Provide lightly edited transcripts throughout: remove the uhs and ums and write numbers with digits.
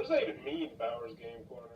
What does that even mean, Bowers Game Corner?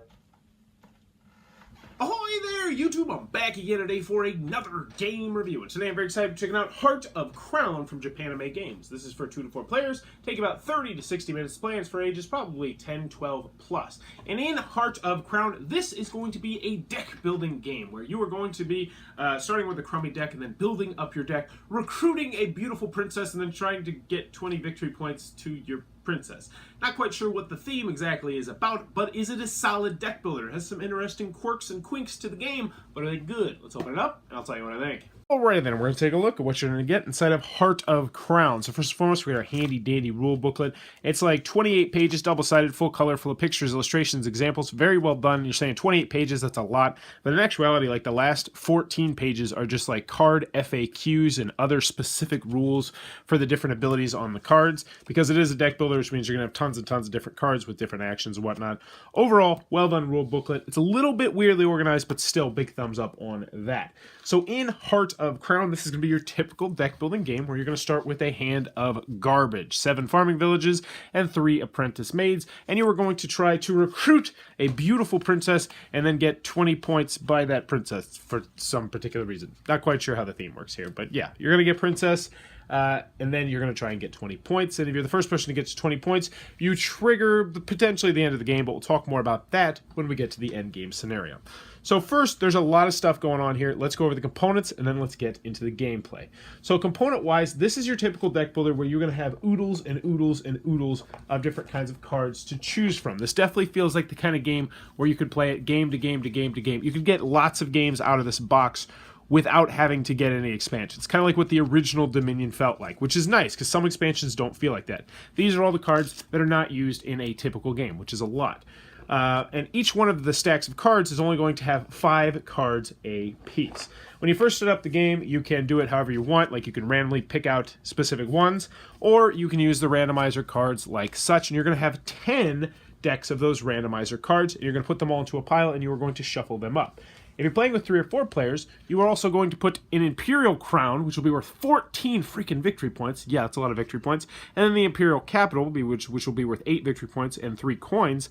Ahoy there, YouTube! I'm back again today for another game review. And today I'm very excited to check out Heart of Crown from Japanime Games. This is for 2 to 4 players, take about 30 to 60 minutes to play, and it's for ages probably 10, 12 plus. And in Heart of Crown, this is going to be a deck building game where you are going to be starting with a crummy deck and then building up your deck, recruiting a beautiful princess, and then trying to get 20 victory points to your princess. Not quite sure what the theme exactly is about, but is it a solid deck builder? It has some interesting quirks and quinks to the game, but are they good? Let's open it up, and I'll tell you what I think. Alrighty then, we're going to take a look at what you're going to get inside of Heart of Crown. So first and foremost, we got our handy dandy rule booklet. It's like 28 pages, double-sided, full color, full of pictures, illustrations, examples. Very well done. You're saying 28 pages, that's a lot. But in actuality, like the last 14 pages are just like card FAQs and other specific rules for the different abilities on the cards. Because it is a deck builder, which means you're going to have tons and tons of different cards with different actions and whatnot. Overall, well done rule booklet. It's a little bit weirdly organized, but still big thumbs up on that. So in Heart of Crown, this is going to be your typical deck building game where you're going to start with a hand of garbage, 7 farming villages and 3 apprentice maids, and you are going to try to recruit a beautiful princess and then get 20 points by that princess for some particular reason. Not quite sure how the theme works here, but yeah, you're going to get princess. And then you're going to try and get 20 points. And if you're the first person to get to 20 points, you trigger potentially the end of the game, but we'll talk more about that when we get to the end game scenario. So first, there's a lot of stuff going on here. Let's go over the components, and then let's get into the gameplay. So component-wise, this is your typical deck builder where you're going to have oodles and oodles and oodles of different kinds of cards to choose from. This definitely feels like the kind of game where you could play it game to game to game to game. You could get lots of games out of this box without having to get any expansions. Kind of like what the original Dominion felt like, which is nice because some expansions don't feel like that. These are all the cards that are not used in a typical game, which is a lot. And each one of the stacks of cards is only going to have 5 cards a piece. When you first start up the game, you can do it however you want, like you can randomly pick out specific ones, or you can use the randomizer cards like such, and you're going to have 10 decks of those randomizer cards, and you're going to put them all into a pile, and you are going to shuffle them up. If you're playing with 3 or 4 players, you are also going to put an Imperial Crown, which will be worth 14 freaking victory points. Yeah, that's a lot of victory points. And then the Imperial Capital, which will be worth 8 victory points and 3 coins,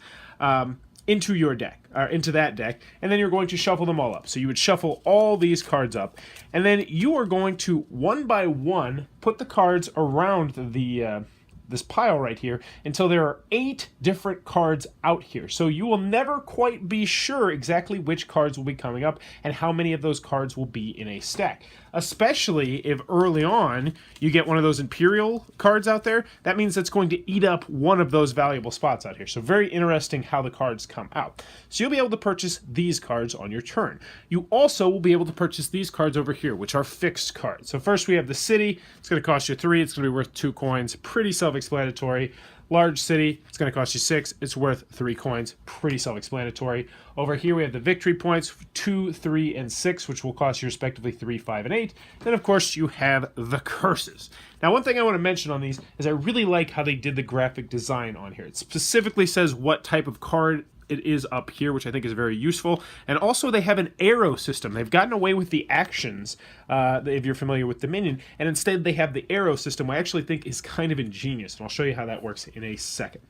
into your deck, or into that deck. And then you're going to shuffle them all up. So you would shuffle all these cards up. And then you are going to, one by one, put the cards around the this pile right here until there are 8 different cards out here. So you will never quite be sure exactly which cards will be coming up and how many of those cards will be in a stack. Especially if early on you get one of those Imperial cards out there, that means it's going to eat up one of those valuable spots out here. So very interesting how the cards come out. So you'll be able to purchase these cards on your turn. You also will be able to purchase these cards over here, which are fixed cards. So first we have the city. It's going to cost you 3. It's going to be worth 2 coins. Pretty self-explanatory. Large city, it's going to cost you 6. It's worth 3 coins. Pretty self-explanatory. Over here we have the victory points, 2, 3, and 6, which will cost you respectively 3, 5, and 8. Then, of course, you have the curses. Now, one thing I want to mention on these is I really like how they did the graphic design on here. It specifically says what type of card it is up here, which I think is very useful. And also they have an arrow system. They've gotten away with the actions, if you're familiar with Dominion, and instead they have the arrow system, I actually think is kind of ingenious, and I'll show you how that works in a second.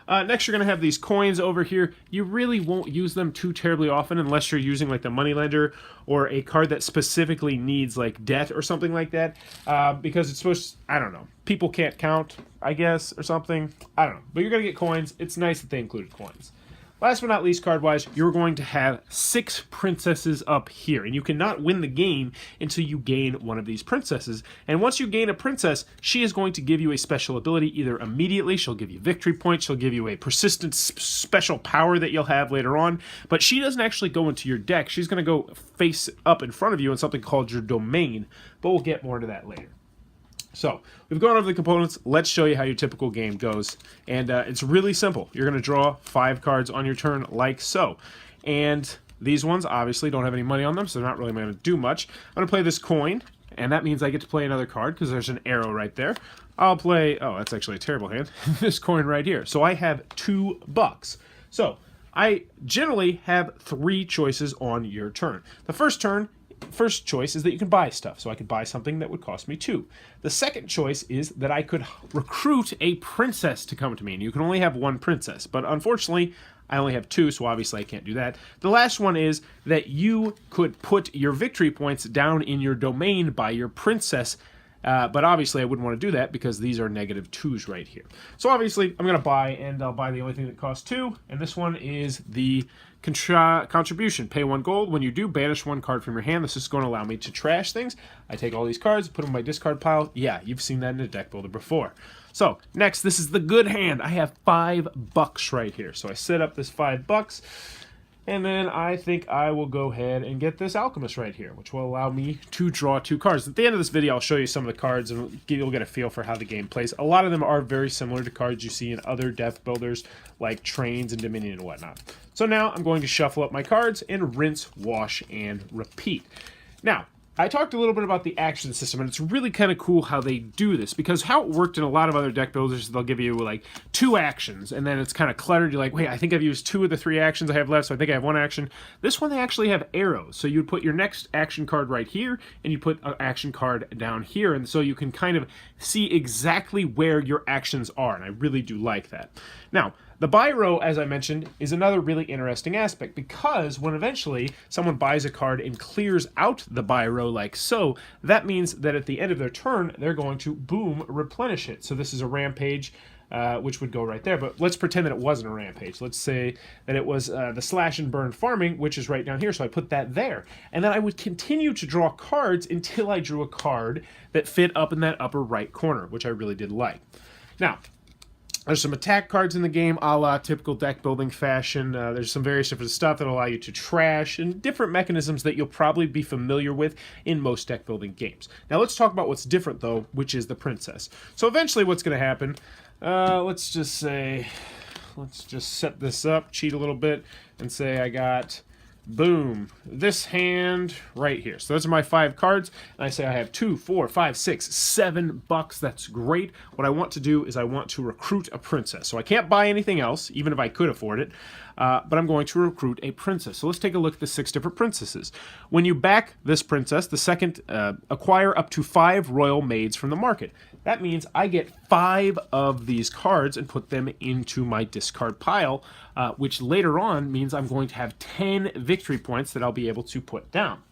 Next, you're going to have these coins over here. You really won't use them too terribly often unless you're using like the moneylender or a card that specifically needs like debt or something like that, because it's supposed to, I don't know, people can't count, I guess, or something. I don't know, but you're going to get coins. It's nice that they included coins. Last but not least, card-wise, you're going to have 6 princesses up here, and you cannot win the game until you gain one of these princesses. And once you gain a princess, she is going to give you a special ability either immediately, she'll give you victory points, she'll give you a persistent special power that you'll have later on, but she doesn't actually go into your deck. She's going to go face up in front of you in something called your domain, but we'll get more into that later. So, we've gone over the components. Let's show you how your typical game goes. And it's really simple. You're going to draw 5 cards on your turn like so. And these ones obviously don't have any money on them, so they're not really going to do much. I'm going to play this coin, and that means I get to play another card because there's an arrow right there. I'll play, oh, that's actually a terrible hand, this coin right here. So I have $2. So, I generally have 3 choices on your turn. The first turn first choice is that you can buy stuff. So I could buy something that would cost me 2. The second choice is that I could recruit a princess to come to me. And you can only have 1 princess. But unfortunately, I only have 2, so obviously I can't do that. The last one is that you could put your victory points down in your domain by your princess. But obviously I wouldn't want to do that because these are -2s right here. So obviously I'm going to buy, and I'll buy the only thing that costs 2. And this one is the contribution. Pay 1 gold. When you do, banish 1 card from your hand. This is going to allow me to trash things. I take all these cards, put them in my discard pile. Yeah, you've seen that in a deck builder before. So next, this is the good hand. I have $5 right here. So I set up this $5. And then I think I will go ahead and get this Alchemist right here, which will allow me to draw 2 cards. At the end of this video, I'll show you some of the cards, and you'll get a feel for how the game plays. A lot of them are very similar to cards you see in other deck builders, like Trains and Dominion and whatnot. So now I'm going to shuffle up my cards and rinse, wash, and repeat. Now, I talked a little bit about the action system, and it's really kind of cool how they do this, because how it worked in a lot of other deck builders, they'll give you like 2 actions, and then it's kind of cluttered. You're like, wait, I think I've used 2 of the 3 actions I have left, so I think I have 1 action. This one, they actually have arrows, so you'd put your next action card right here, and you put an action card down here, and so you can kind of see exactly where your actions are, and I really do like that. Now, the buy row, as I mentioned, is another really interesting aspect, because when eventually someone buys a card and clears out the buy row like so, that means that at the end of their turn, they're going to, boom, replenish it. So this is a rampage, which would go right there. But let's pretend that it wasn't a rampage. Let's say that it was the slash and burn farming, which is right down here. So I put that there. And then I would continue to draw cards until I drew a card that fit up in that upper right corner, which I really did like. Now, there's some attack cards in the game, a la typical deck building fashion. There's some various different stuff that allow you to trash, and different mechanisms that you'll probably be familiar with in most deck building games. Now let's talk about what's different though, which is the princess. So eventually what's going to happen, let's just set this up, cheat a little bit, and say I got, boom, this hand right here. So those are my 5 cards, and I say I have 2, 4, 5, 6, $7. That's great. What I want to do is I want to recruit a princess. So I can't buy anything else, even if I could afford it, but I'm going to recruit a princess. So let's take a look at the 6 different princesses. When you back this princess, the second, acquire up to 5 royal maids from the market. That means I get 5 of these cards and put them into my discard pile, which later on means I'm going to have 10 victory points that I'll be able to put down.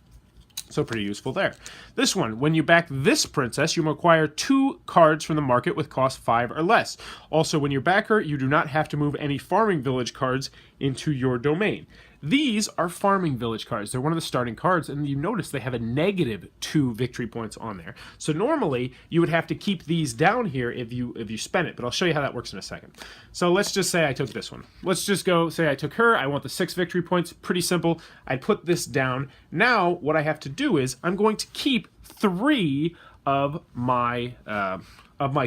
So pretty useful there. This one, when you back this princess, you acquire 2 cards from the market with cost 5 or less. Also, when you back her, you do not have to move any farming village cards into your domain. These are farming village cards. They're one of the starting cards, and you notice they have a -2 victory points on there. So normally, you would have to keep these down here if you spend it, but I'll show you how that works in a second. So let's just say I took this one. Let's just go say I took her. I want the 6 victory points. Pretty simple. I put this down. Now, what I have to do is I'm going to keep 3 of my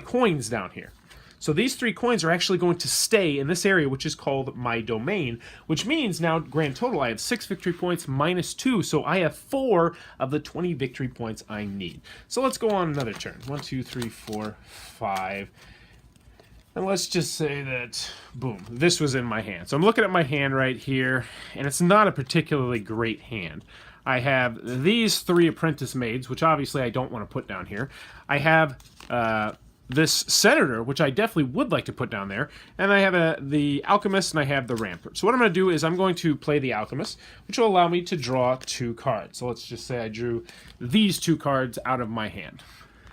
coins down here. So these 3 coins are actually going to stay in this area, which is called my domain, which means now, grand total, I have 6 victory points minus 2, so I have 4 of the 20 victory points I need. So let's go on another turn. 1, 2, 3, 4, 5. And let's just say that, boom, this was in my hand. So I'm looking at my hand right here, and it's not a particularly great hand. I have these 3 apprentice maids, which obviously I don't want to put down here. I have this senator, which I definitely would like to put down there, and I have the alchemist, and I have the rampart. So what I'm going to do is I'm going to play the alchemist, which will allow me to draw 2 cards. So let's just say I drew these 2 cards out of my hand.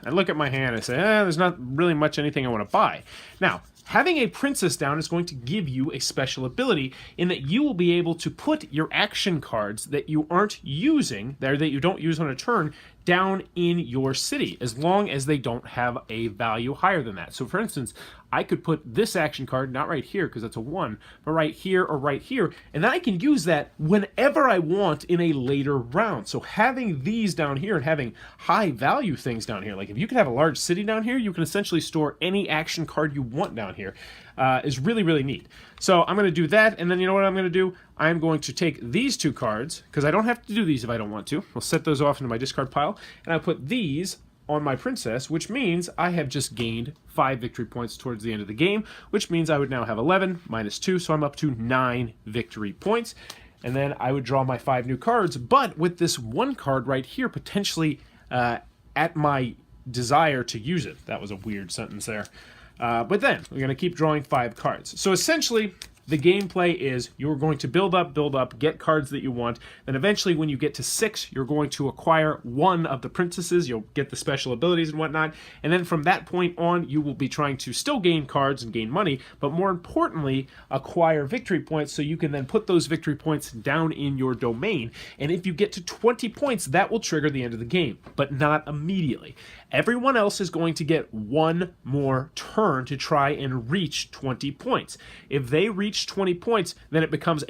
I look at my hand and say, there's not really much anything I want to buy. Now, having a princess down is going to give you a special ability in that you will be able to put your action cards that you aren't using, that you don't use on a turn, down in your city, as long as they don't have a value higher than that. So for instance, I could put this action card, not right here because that's a 1, but right here or right here, and then I can use that whenever I want in a later round. So having these down here and having high value things down here, like if you could have a large city down here, you can essentially store any action card you want down here, is really, really neat. So I'm going to do that, and then you know what I'm going to do? I'm going to take these 2 cards, because I don't have to do these if I don't want to. I'll set those off into my discard pile, and I'll put these on my princess, which means I have just gained 5 victory points towards the end of the game, which means I would now have 11 minus 2, so I'm up to 9 victory points. and then I would draw my 5 new cards. But with this one card right here, potentially at my desire to use it. That was a weird sentence there. But then we're going to keep drawing 5 cards. So essentially, the gameplay is you're going to build up, get cards that you want. Then eventually when you get to 6, you're going to acquire one of the princesses. You'll get the special abilities and whatnot. And then from that point on, you will be trying to still gain cards and gain money, but more importantly, acquire victory points so you can then put those victory points down in your domain. And if you get to 20 points, that will trigger the end of the game, but not immediately. Everyone else is going to get one more turn to try and reach 20 points. If they reach 20 points, then it becomes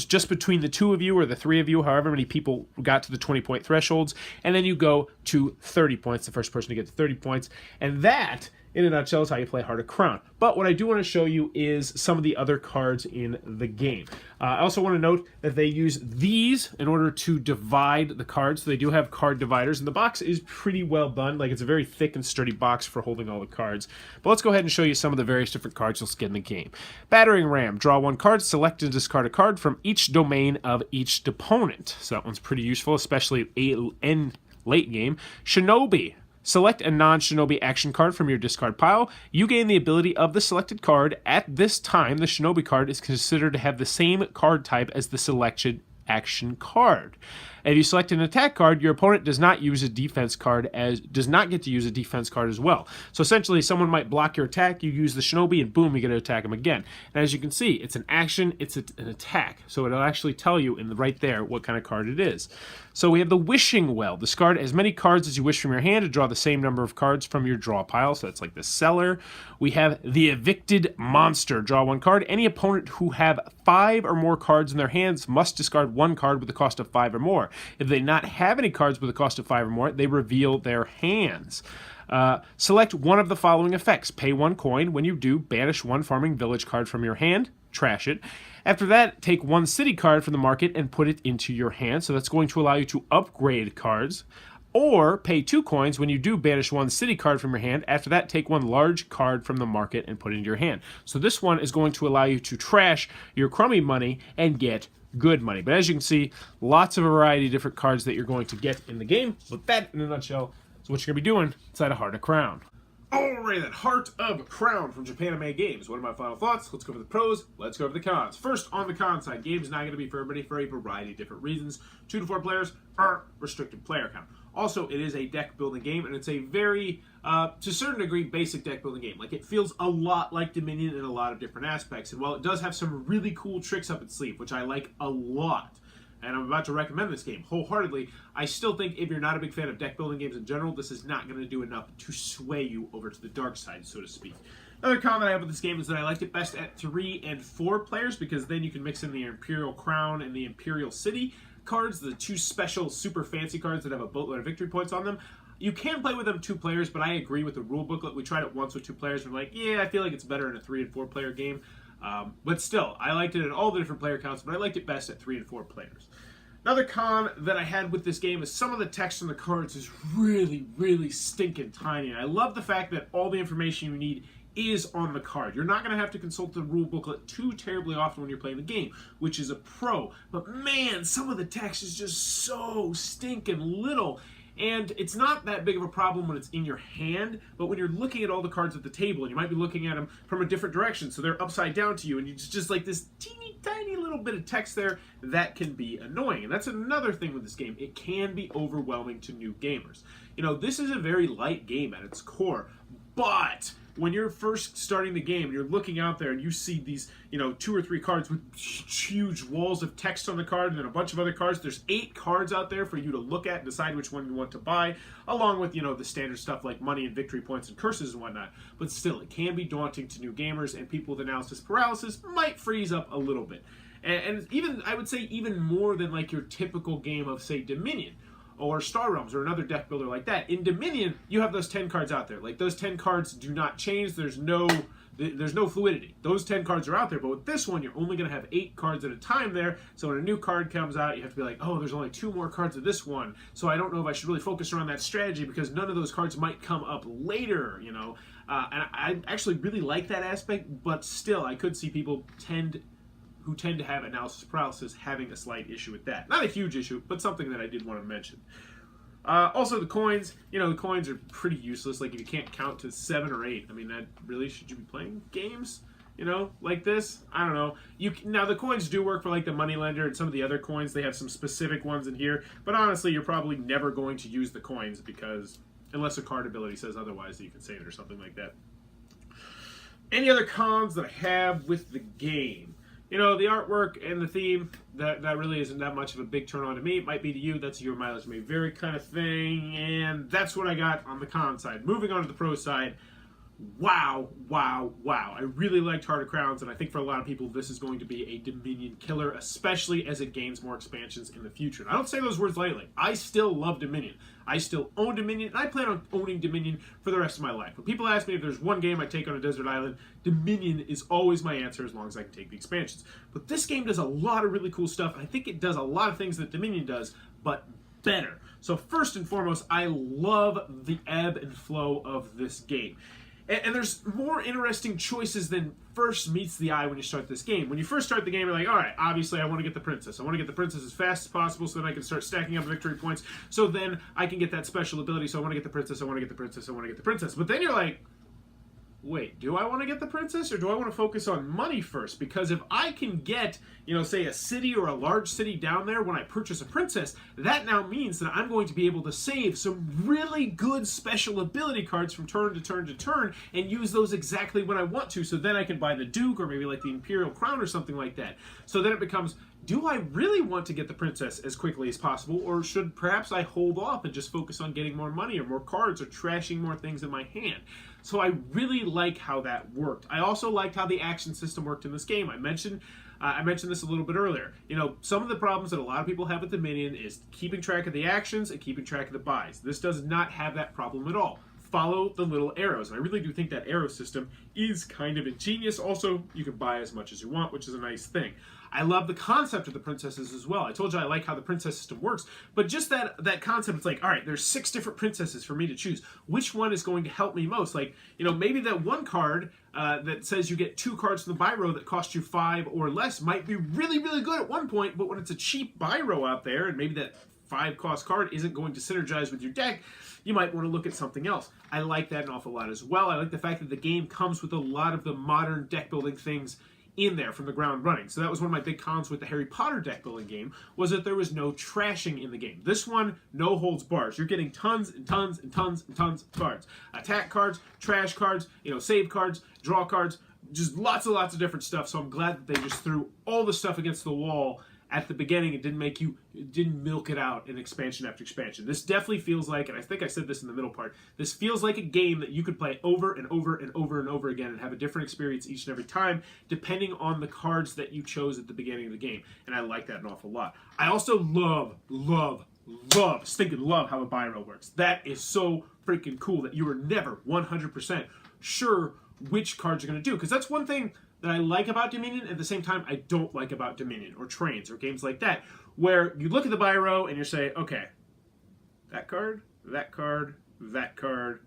just between the 2 of you or the 3 of you, however many people got to the 20-point thresholds, and then you go to 30 points, the first person to get to 30 points, and that, in a nutshell, is how you play Heart of Crown. But what I do want to show you is some of the other cards in the game. I also want to note that they use these in order to divide the cards. So they do have card dividers, and the box is pretty well done. Like, it's a very thick and sturdy box for holding all the cards. But let's go ahead and show you some of the various different cards you'll get in the game. Battering Ram. Draw 1 card, select and discard a card from each domain of each opponent. So that one's pretty useful, especially in late game. Shinobi. Select a non-Shinobi action card from your discard pile. You gain the ability of the selected card. At this time, the Shinobi card is considered to have the same card type as the selected action card. If you select an attack card, your opponent does not use a defense card does not get to use a defense card as well. So essentially, someone might block your attack, you use the Shinobi, and boom, you get to attack them again. And as you can see, it's an action, it's an attack. So it'll actually tell you right there what kind of card it is. So we have the Wishing Well. Discard as many cards as you wish from your hand to draw the same number of cards from your draw pile. So that's like the Cellar. We have the Evicted Monster. Draw 1 card. Any opponent who have 5 or more cards in their hands must discard 1 card with the cost of 5 or more. If they not have any cards with a cost of 5 or more, they reveal their hands. Select one of the following effects. Pay 1 coin. When you do, banish 1 farming village card from your hand. Trash it. After that, take 1 city card from the market and put it into your hand. So that's going to allow you to upgrade cards. Or pay 2 coins. When you do, banish 1 city card from your hand. After that, take 1 large card from the market and put it into your hand. So this one is going to allow you to trash your crummy money and get good money. But as you can see, lots of variety of different cards that you're going to get in the game. But that, in a nutshell, is what you're going to be doing inside a Heart of Crown. Alright, that Heart of Crown from Japan Games. What are my final thoughts? Let's go over the pros, let's go over the cons. First, on the con side, game's not going to be for everybody for a variety of different reasons. 2 to 4 players are restricted player count. Also, it is a deck building game, and it's a very, to a certain degree, basic deck building game. Like, it feels a lot like Dominion in a lot of different aspects. And while it does have some really cool tricks up its sleeve, which I like a lot, and I'm about to recommend this game wholeheartedly, I still think if you're not a big fan of deck building games in general, this is not going to do enough to sway you over to the dark side, so to speak. Another comment I have with this game is that I liked it best at 3 and 4 players, because then you can mix in the Imperial Crown and the Imperial City cards, the 2 special super fancy cards that have a boatload of victory points on them. You can play with them 2 players, but I agree with the rule booklet. We tried it once with 2 players, and we're like, yeah, I feel like it's better in a 3 and 4 player game. But still, I liked it at all the different player counts, but I liked it best at 3 and 4 players. Another con that I had with this game is some of the text on the cards is really, really stinking tiny. And I love the fact that all the information you need is on the card. You're not going to have to consult the rule booklet too terribly often when you're playing the game, which is a pro. But man, some of the text is just so stinking little. And it's not that big of a problem when it's in your hand, but when you're looking at all the cards at the table, and you might be looking at them from a different direction, so they're upside down to you, and it's just like this teeny tiny little bit of text there, that can be annoying. And that's another thing with this game. It can be overwhelming to new gamers. You know, this is a very light game at its core, but when you're first starting the game and you're looking out there and you see these, 2 or 3 cards with huge walls of text on the card and then a bunch of other cards, there's 8 cards out there for you to look at and decide which one you want to buy, along with, the standard stuff like money and victory points and curses and whatnot. But still, it can be daunting to new gamers, and people with analysis paralysis might freeze up a little bit. And even, I would say, even more than like your typical game of, say, Dominion or Star Realms or another deck builder like that. In Dominion, you have those 10 cards out there. Like, those 10 cards do not change. There's no fluidity. Those 10 cards are out there, but with this one, you're only going to have 8 cards at a time there. So when a new card comes out, you have to be like, oh, there's only 2 more cards of this one. So I don't know if I should really focus around that strategy because none of those cards might come up later, And I actually really like that aspect, but still, I could see people tend who tend to have analysis paralysis having a slight issue with that. Not a huge issue, but something that I did want to mention. Also, the coins, the coins are pretty useless. Like, if you can't count to 7 or 8, I mean, that really, should you be playing games, like this? I don't know. Now, the coins do work for, like, the moneylender and some of the other coins. They have some specific ones in here. But honestly, you're probably never going to use the coins because, unless a card ability says otherwise, that you can save it or something like that. Any other cons that I have with the game? The artwork and the theme, that really isn't that much of a big turn on to me. It might be to you. That's a your mileage may vary kind of thing. And that's what I got on the con side. Moving on to the pro side. Wow. I really liked Heart of Crowns, and I think for a lot of people this is going to be a Dominion killer, especially as it gains more expansions in the future. And I don't say those words lightly. I still love Dominion. I still own Dominion, and I plan on owning Dominion for the rest of my life. When people ask me if there's one game I take on a desert island, Dominion is always my answer as long as I can take the expansions. But this game does a lot of really cool stuff, and I think it does a lot of things that Dominion does, but better. So first and foremost, I love the ebb and flow of this game. And there's more interesting choices than first meets the eye when you start this game. When you first start the game, you're like, all right, obviously I want to get the princess. I want to get the princess as fast as possible so then I can start stacking up victory points. So then I can get that special ability. So I want to get the princess, I want to get the princess, I want to get the princess. But then you're like, wait, do I want to get the princess or do I want to focus on money first? Because if I can get, say a city or a large city down there when I purchase a princess, that now means that I'm going to be able to save some really good special ability cards from turn to turn to turn and use those exactly when I want to. So then I can buy the Duke or maybe like the Imperial Crown or something like that. So then it becomes, do I really want to get the princess as quickly as possible, or should perhaps I hold off and just focus on getting more money or more cards or trashing more things in my hand? So I really like how that worked. I also liked how the action system worked in this game. I mentioned this a little bit earlier. Some of the problems that a lot of people have with Dominion is keeping track of the actions and keeping track of the buys. This does not have that problem at all. Follow the little arrows. And I really do think that arrow system is kind of ingenious. Also, you can buy as much as you want, which is a nice thing. I love the concept of the princesses as well. I told you I like how the princess system works, but just that concept, it's like, all right, there's 6 different princesses for me to choose. Which one is going to help me most? Like, maybe that one card that says you get 2 cards from the buy row that cost you 5 or less might be really, really good at one point, but when it's a cheap buy row out there, and maybe that 5 cost card isn't going to synergize with your deck, you might want to look at something else. I like that an awful lot as well. I like the fact that the game comes with a lot of the modern deck building things in there from the ground running. So that was one of my big cons with the Harry Potter deck building game, was that there was no trashing in the game. This one, no holds bars. You're getting tons and tons and tons and tons of cards. Attack cards, trash cards, save cards, draw cards, just lots and lots of different stuff. So I'm glad that they just threw all the stuff against the wall at the beginning. It didn't milk it out in expansion after expansion. This definitely feels like, and I think I said this in the middle part, this feels like a game that you could play over and over and over and over again and have a different experience each and every time, depending on the cards that you chose at the beginning of the game. And I like that an awful lot. I also stinking love how a buy row works. That is so freaking cool that you are never 100% sure which cards you're going to do. Because that's one thing that I like about Dominion, at the same time I don't like about Dominion or Trains or games like that, where you look at the buy row and you say, okay, that card, that card, that card,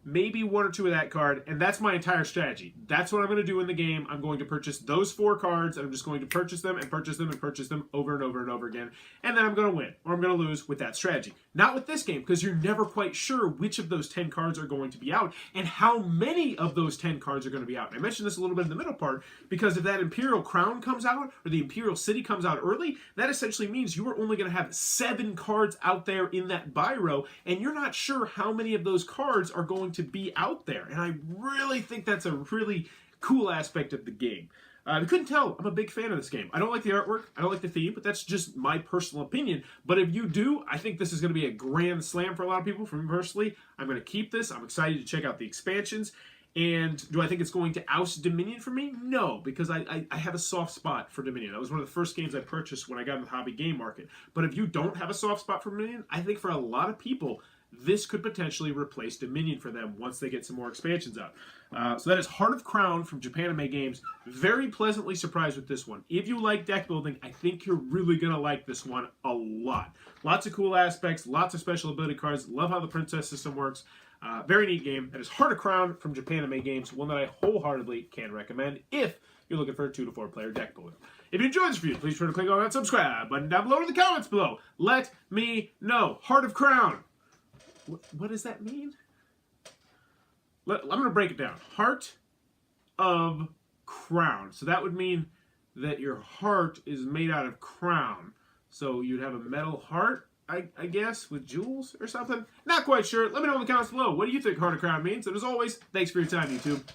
maybe 1 or 2 of that card, and that's my entire strategy. That's what I'm going to do in the game. I'm going to purchase those 4 cards, and I'm just going to purchase them and purchase them and purchase them over and over and over again, and then I'm going to win, or I'm going to lose with that strategy. Not with this game, because you're never quite sure which of those 10 cards are going to be out, and how many of those 10 cards are going to be out. And I mentioned this a little bit in the middle part, because if that Imperial Crown comes out, or the Imperial City comes out early, that essentially means you are only going to have 7 cards out there in that buy row, and you're not sure how many of those cards are going to be out there. And I really think that's a really cool aspect of the game. You couldn't tell, I'm a big fan of this game. I don't like the artwork, I don't like the theme, but that's just my personal opinion. But if you do, I think this is going to be a grand slam for a lot of people. For me personally, I'm going to keep this. I'm excited to check out the expansions. And do I think it's going to oust Dominion for me? No, because I have a soft spot for Dominion. That was one of the first games I purchased when I got in the hobby game market. But if you don't have a soft spot for Dominion, I think for a lot of people, this could potentially replace Dominion for them once they get some more expansions out. So that is Heart of Crown from Japanime Games. Very pleasantly surprised with this one. If you like deck building, I think you're really going to like this one a lot. Lots of cool aspects, lots of special ability cards. Love how the princess system works. Very neat game. That is Heart of Crown from Japanime Games, one that I wholeheartedly can recommend if you're looking for a 2 to 4 player deck builder. If you enjoyed this review, please try to click on that subscribe button down below in the comments below. Let me know. Heart of Crown. What does that mean? I'm going to break it down. Heart of Crown. So that would mean that your heart is made out of crown. So you'd have a metal heart, I guess, with jewels or something. Not quite sure. Let me know in the comments below. What do you think Heart of Crown means? And as always, thanks for your time, YouTube.